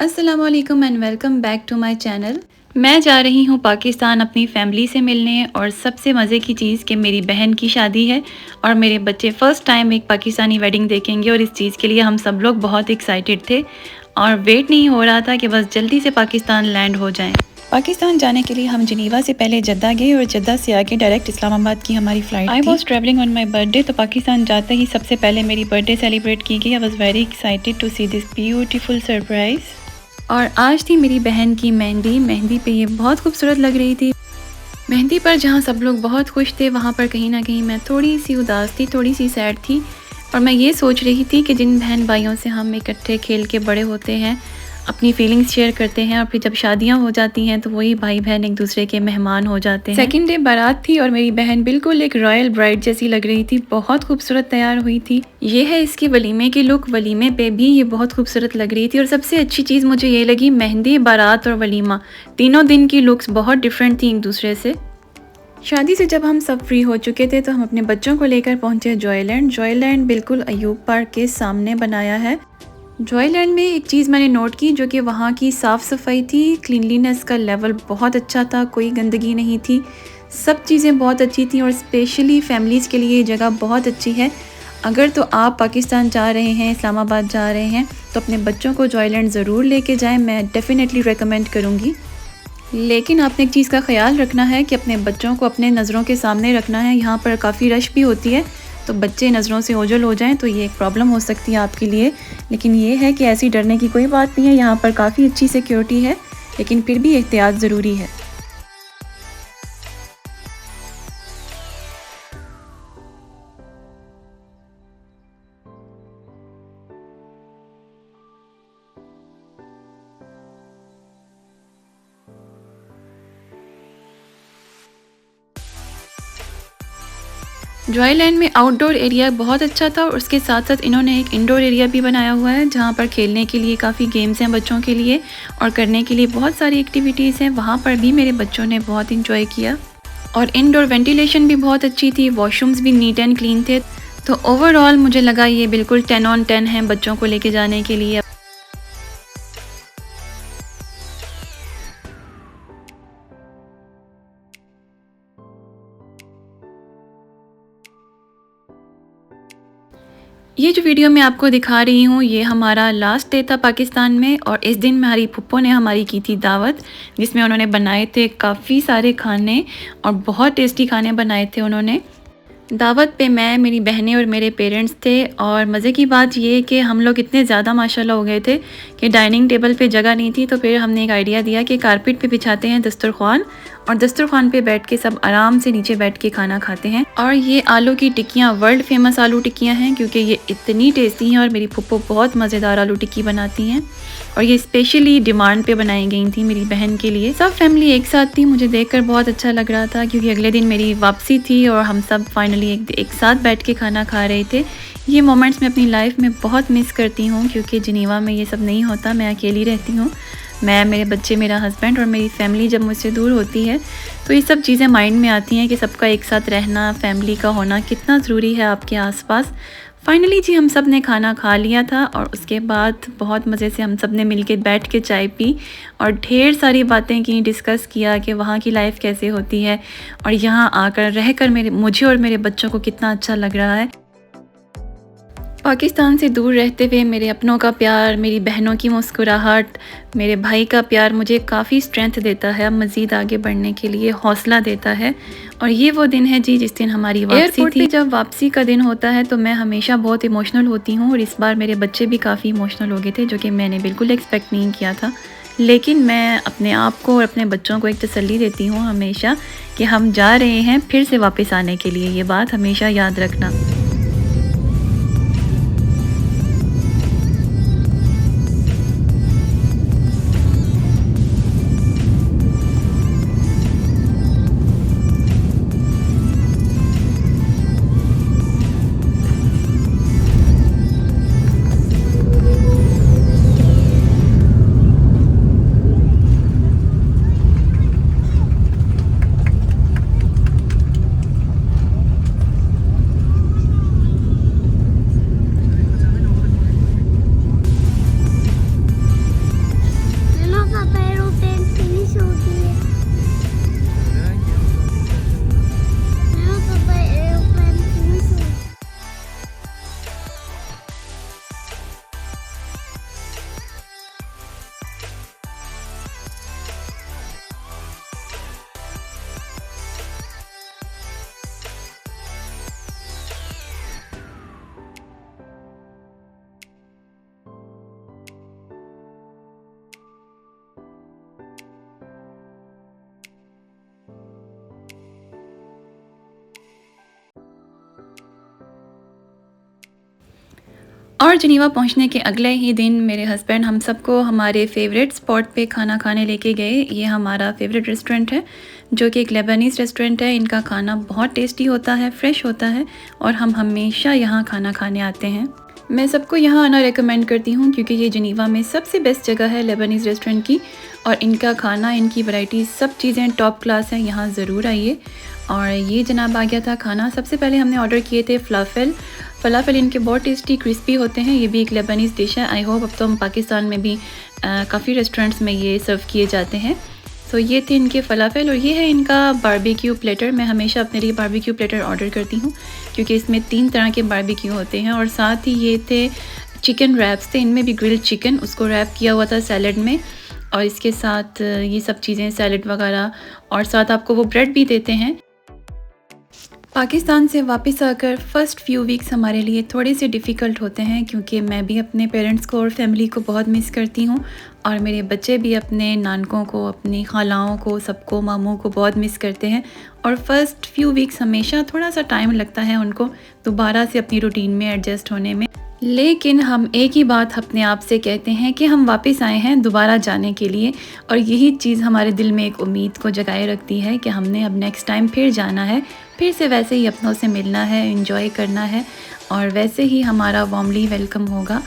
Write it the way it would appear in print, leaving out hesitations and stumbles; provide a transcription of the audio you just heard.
अस्सलामुअलैकुम and welcome back to my channel. मैं जा रही हूँ पाकिस्तान अपनी फैमिली से मिलने, और सबसे मज़े की चीज़ कि मेरी बहन की शादी है और मेरे बच्चे फ़र्स्ट टाइम एक पाकिस्तानी वेडिंग देखेंगे, और इस चीज़ के लिए हम सब लोग बहुत एक्साइटेड थे और वेट नहीं हो रहा था कि बस जल्दी से पाकिस्तान लैंड हो जाएं। पाकिस्तान जाने के लिए हम जिनीवा से पहले जद्दा गए और जद्दा से आगे डायरेक्ट इस्लामाबाद की हमारी फ़्लाइट थी। I was travelling on my birthday, तो पाकिस्तान जाते ही सबसे पहले मेरी बर्थडे सेलिब्रेट की गई। I was very excited to see this beautiful surprise. और आज थी मेरी बहन की मेहंदी। मेहंदी पे ये बहुत खूबसूरत लग रही थी। मेहंदी पर जहाँ सब लोग बहुत खुश थे, वहाँ पर कहीं ना कहीं मैं थोड़ी सी उदास थी, थोड़ी सी सैड थी। और मैं ये सोच रही थी कि जिन बहन भाइयों से हम इकट्ठे खेल के बड़े होते हैं, अपनी फीलिंग्स शेयर करते हैं, और फिर जब शादियां हो जाती हैं तो वही भाई बहन एक दूसरे के मेहमान हो जाते हैं। सेकंड डे बारात थी और मेरी बहन बिल्कुल एक रॉयल ब्राइड जैसी लग रही थी, बहुत खूबसूरत तैयार हुई थी। ये है इसकी वलीमे की लुक। वलीमे पे भी ये बहुत खूबसूरत लग रही थी, और सबसे अच्छी चीज़ मुझे ये लगी, मेहंदी, बारात और वलीमा तीनों दिन की लुक्स बहुत डिफरेंट थी एक दूसरे से। शादी से जब हम सब फ्री हो चुके थे तो हम अपने बच्चों को लेकर पहुंचे जॉयलैंड। जॉयलैंड बिल्कुल अयूब पार्क के सामने बनाया है। जॉयलैंड में एक चीज़ मैंने नोट की, जो कि वहाँ की साफ़ सफाई थी। क्लीनलीनेस का लेवल बहुत अच्छा था, कोई गंदगी नहीं थी, सब चीज़ें बहुत अच्छी थी, और स्पेशली फैमिलीज़ के लिए ये जगह बहुत अच्छी है। अगर तो आप पाकिस्तान जा रहे हैं, इस्लामाबाद जा रहे हैं, तो अपने बच्चों को जॉयलैंड ज़रूर लेके जाएं, मैं डेफ़िनेटली रेकमेंड करूँगी। लेकिन आपने एक चीज़ का ख्याल रखना है कि अपने बच्चों को अपने नज़रों के सामने रखना है। यहाँ पर काफ़ी रश भी होती है, तो बच्चे नज़रों से ओझल हो जाएं तो ये एक प्रॉब्लम हो सकती है आपके लिए। लेकिन ये है कि ऐसी डरने की कोई बात नहीं है, यहाँ पर काफ़ी अच्छी सिक्योरिटी है, लेकिन फिर भी एहतियात ज़रूरी है। जॉयलैंड में आउटडोर एरिया बहुत अच्छा था, और उसके साथ साथ इन्होंने एक इंडोर एरिया भी बनाया हुआ है, जहाँ पर खेलने के लिए काफ़ी गेम्स हैं बच्चों के लिए, और करने के लिए बहुत सारी एक्टिविटीज़ हैं। वहाँ पर भी मेरे बच्चों ने बहुत इंजॉय किया, और इनडोर वेंटिलेशन भी बहुत अच्छी थी, वॉशरूम्स भी नीट एंड क्लीन थे। तो ओवरऑल मुझे लगा ये बिल्कुल 10 on 10 है बच्चों को लेके जाने के लिए। ये जो वीडियो मैं आपको दिखा रही हूँ, ये हमारा लास्ट डे था पाकिस्तान में, और इस दिन हमारी फुप्पो ने हमारी की थी दावत, जिसमें उन्होंने बनाए थे काफ़ी सारे खाने, और बहुत टेस्टी खाने बनाए थे उन्होंने। दावत पे मैं, मेरी बहनें और मेरे पेरेंट्स थे, और मज़े की बात ये कि हम लोग इतने ज़्यादा माशाल्लाह हो गए थे कि डाइनिंग टेबल पे जगह नहीं थी। तो फिर हमने एक आइडिया दिया कि कारपेट पे बिछाते हैं दस्तरखान, और दस्तरखान पे बैठ के सब आराम से नीचे बैठ के खाना खाते हैं। और ये आलू की टिक्कियाँ वर्ल्ड फेमस आलू टिक्कियाँ हैं, क्योंकि ये इतनी टेस्टी हैं, और मेरी फुप्पो बहुत मज़ेदार आलू टिक्की बनाती हैं, और ये स्पेशली डिमांड पे बनाई गई थी मेरी बहन के लिए। सब फैमिली एक साथ थी, मुझे देखकर बहुत अच्छा लग रहा था, क्योंकि अगले दिन मेरी वापसी थी और हम सब फाइनली एक साथ बैठ के खाना खा रहे थे। ये मोमेंट्स मैं अपनी लाइफ में बहुत मिस करती हूँ, क्योंकि जिनीवा में ये सब नहीं होता। मैं अकेली रहती हूँ, मैं, मेरे बच्चे, मेरा हस्बैंड और मेरी फैमिली जब मुझसे दूर होती है, तो ये सब चीज़ें माइंड में आती हैं कि सबका एक साथ रहना, फैमिली का होना कितना ज़रूरी है आपके आसपास। फाइनली जी हम सब ने खाना खा लिया था, और उसके बाद बहुत मज़े से हम सब ने मिलके बैठ के चाय पी, और ढेर सारी बातें की, डिस्कस किया कि वहाँ की लाइफ कैसे होती है, और यहाँ आकर रहकर मुझे और मेरे बच्चों को कितना अच्छा लग रहा है। पाकिस्तान से दूर रहते हुए मेरे अपनों का प्यार, मेरी बहनों की मुस्कुराहट, मेरे भाई का प्यार मुझे काफ़ी स्ट्रेंथ देता है, मज़ीद आगे बढ़ने के लिए हौसला देता है। और ये वो दिन है जी जिस दिन हमारी वापसी थी। जब वापसी का दिन होता है तो मैं हमेशा बहुत इमोशनल होती हूँ, और इस बार मेरे बच्चे भी काफ़ी इमोशनल हो गए थे, जो कि मैंने बिल्कुल एक्सपेक्ट नहीं किया था। लेकिन मैं अपने आप को और अपने बच्चों को एक तसल्ली देती हूँ हमेशा कि हम जा रहे हैं फिर से वापस आने के लिए। ये बात हमेशा याद रखना। और जिनेवा पहुंचने के अगले ही दिन मेरे हस्बैंड हम सबको हमारे फेवरेट स्पॉट पे खाना खाने लेके गए। ये हमारा फेवरेट रेस्टोरेंट है जो कि एक लेबनीज़ रेस्टोरेंट है। इनका खाना बहुत टेस्टी होता है, फ्रेश होता है और हम हमेशा यहाँ खाना खाने आते हैं। मैं सबको यहाँ आना रेकमेंड करती हूँ क्योंकि ये जिनेवा में सबसे बेस्ट जगह है लेबनीज़ रेस्टोरेंट की, और इनका खाना, इनकी वैरायटी, सब चीज़ें टॉप क्लास हैं। यहाँ ज़रूर आइए। और ये जनाब आ गया था खाना। सबसे पहले हमने ऑर्डर किए थे फ़लाफ़ल इनके बहुत टेस्टी क्रिस्पी होते हैं। ये भी एक लेबनीज़ डिश है। आई होप अब तो हम पाकिस्तान में भी काफ़ी रेस्टोरेंट्स में ये सर्व किए जाते हैं। तो ये थे इनके फ़लाफ़ल और ये है इनका बारबेक्यू प्लेटर। मैं हमेशा अपने लिए बारबेक्यू प्लेटर ऑर्डर करती हूँ क्योंकि इसमें 3 तरह के बारबेक्यू होते हैं। और साथ ही ये थे चिकन रैप्स थे, इनमें भी ग्रिल्ड चिकन, उसको रैप किया हुआ था सैलड में, और इसके साथ ये सब चीज़ें, सैलड वगैरह, और साथ आपको वो ब्रेड भी देते हैं। पाकिस्तान से वापस आकर फ़र्स्ट फ्यू वीक्स हमारे लिए थोड़े से डिफ़िकल्ट होते हैं क्योंकि मैं भी अपने पेरेंट्स को और फैमिली को बहुत मिस करती हूँ, और मेरे बच्चे भी अपने नानकों को, अपनी खालाओं को, सबको, मामू को बहुत मिस करते हैं। और फ़र्स्ट फ्यू वीक्स हमेशा थोड़ा सा टाइम लगता है उनको दोबारा से अपनी रूटीन में एडजस्ट होने में। लेकिन हम एक ही बात अपने आप से कहते हैं कि हम वापस आए हैं दोबारा जाने के लिए, और यही चीज़ हमारे दिल में एक उम्मीद को जगाए रखती है कि हमने अब नेक्स्ट टाइम फिर जाना है, फिर से वैसे ही अपनों से मिलना है, एंजॉय करना है, और वैसे ही हमारा वार्मली वेलकम होगा।